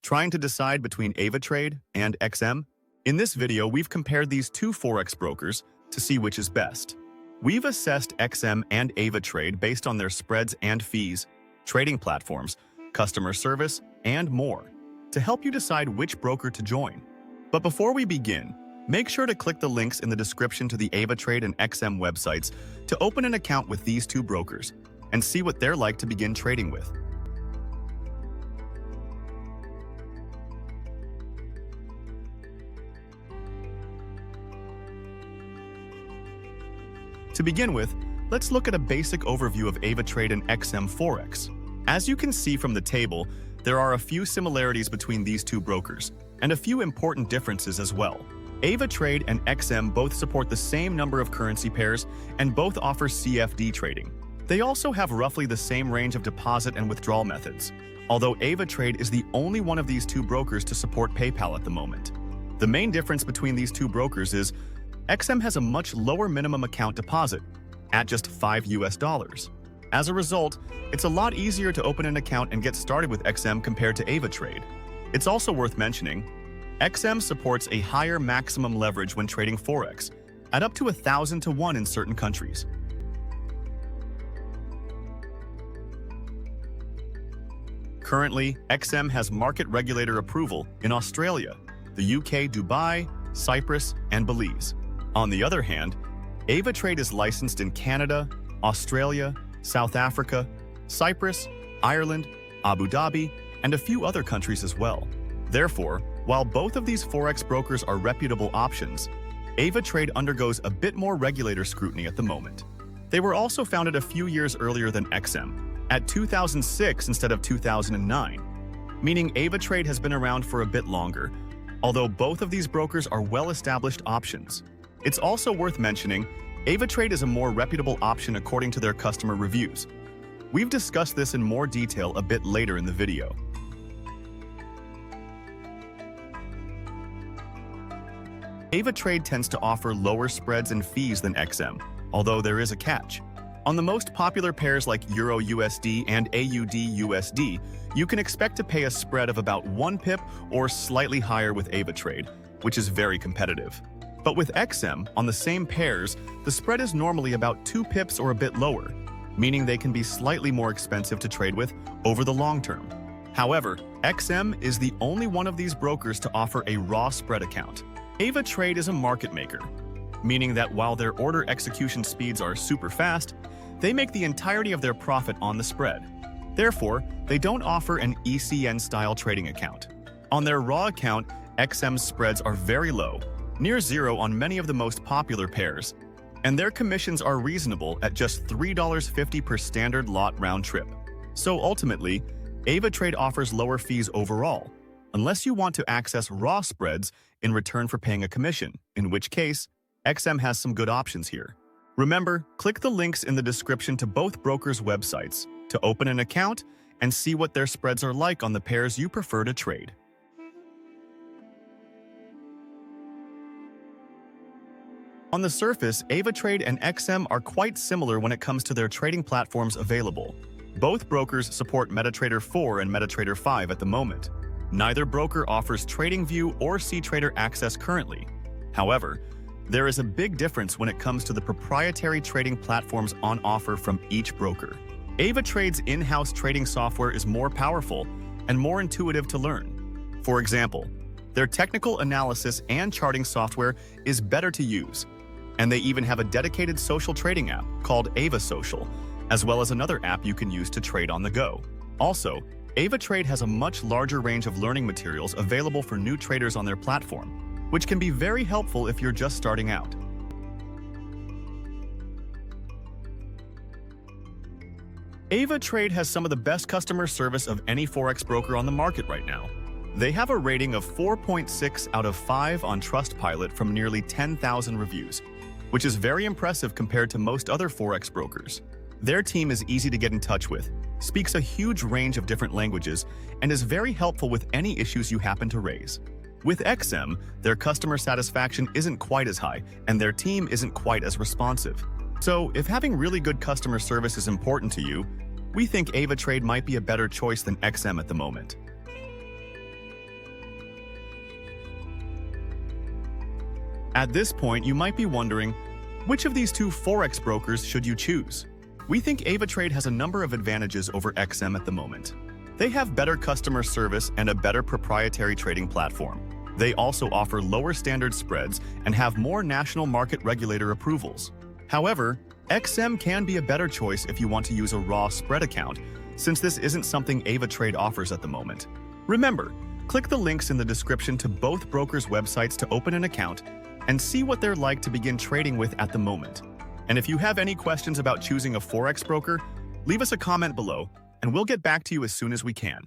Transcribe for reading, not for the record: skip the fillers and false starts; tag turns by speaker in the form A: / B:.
A: Trying to decide between AvaTrade and XM? In this video, we've compared these two Forex brokers to see which is best. We've assessed XM and AvaTrade based on their spreads and fees, trading platforms, customer service, and more, to help you decide which broker to join. But before we begin, make sure to click the links in the description to the AvaTrade and XM websites to open an account with these two brokers and see what they're like to begin trading with. To begin with, let's look at a basic overview of AvaTrade and XM Forex. As you can see from the table, there are a few similarities between these two brokers, and a few important differences as well. AvaTrade and XM both support the same number of currency pairs and both offer CFD trading. They also have roughly the same range of deposit and withdrawal methods, although AvaTrade is the only one of these two brokers to support PayPal at the moment. The main difference between these two brokers is XM has a much lower minimum account deposit, at just $5 US. As a result, it's a lot easier to open an account and get started with XM compared to AvaTrade. It's also worth mentioning, XM supports a higher maximum leverage when trading Forex, at up to 1,000 to 1 in certain countries. Currently, XM has market regulator approval in Australia, the UK, Dubai, Cyprus, and Belize. On the other hand, AvaTrade is licensed in Canada, Australia, South Africa, Cyprus, Ireland, Abu Dhabi, and a few other countries as well. Therefore, while both of these Forex brokers are reputable options, AvaTrade undergoes a bit more regulator scrutiny at the moment. They were also founded a few years earlier than XM, at 2006 instead of 2009, meaning AvaTrade has been around for a bit longer, although both of these brokers are well-established options. It's also worth mentioning, AvaTrade is a more reputable option according to their customer reviews. We've discussed this in more detail a bit later in the video. AvaTrade tends to offer lower spreads and fees than XM, although there is a catch. On the most popular pairs like Euro USD and AUD USD, you can expect to pay a spread of about 1 pip or slightly higher with AvaTrade, which is very competitive. But with XM, on the same pairs, the spread is normally about 2 pips or a bit lower, meaning they can be slightly more expensive to trade with over the long term. However, XM is the only one of these brokers to offer a raw spread account. AvaTrade is a market maker, meaning that while their order execution speeds are super fast, they make the entirety of their profit on the spread. Therefore, they don't offer an ECN-style trading account. On their raw account, XM's spreads are very low, near zero on many of the most popular pairs, and their commissions are reasonable at just $3.50 per standard lot round trip. So ultimately, AvaTrade offers lower fees overall, unless you want to access raw spreads in return for paying a commission, in which case, XM has some good options here. Remember, click the links in the description to both brokers' websites to open an account and see what their spreads are like on the pairs you prefer to trade. On the surface, AvaTrade and XM are quite similar when it comes to their trading platforms available. Both brokers support MetaTrader 4 and MetaTrader 5 at the moment. Neither broker offers TradingView or CTrader access currently. However, there is a big difference when it comes to the proprietary trading platforms on offer from each broker. AvaTrade's in-house trading software is more powerful and more intuitive to learn. For example, their technical analysis and charting software is better to use, and they even have a dedicated social trading app called AvaSocial, as well as another app you can use to trade on the go. Also, AvaTrade has a much larger range of learning materials available for new traders on their platform, which can be very helpful if you're just starting out. AvaTrade has some of the best customer service of any Forex broker on the market right now. They have a rating of 4.6 out of 5 on Trustpilot from nearly 10,000 reviews, which is very impressive compared to most other Forex brokers. Their team is easy to get in touch with, speaks a huge range of different languages, and is very helpful with any issues you happen to raise. With XM, their customer satisfaction isn't quite as high, and their team isn't quite as responsive. So, if having really good customer service is important to you, we think AvaTrade might be a better choice than XM at the moment. At this point, you might be wondering, which of these two Forex brokers should you choose? We think AvaTrade has a number of advantages over XM at the moment. They have better customer service and a better proprietary trading platform. They also offer lower standard spreads and have more national market regulator approvals. However, XM can be a better choice if you want to use a raw spread account, since this isn't something AvaTrade offers at the moment. Remember, click the links in the description to both brokers' websites to open an account and see what they're like to begin trading with at the moment. And if you have any questions about choosing a Forex broker, leave us a comment below, and we'll get back to you as soon as we can.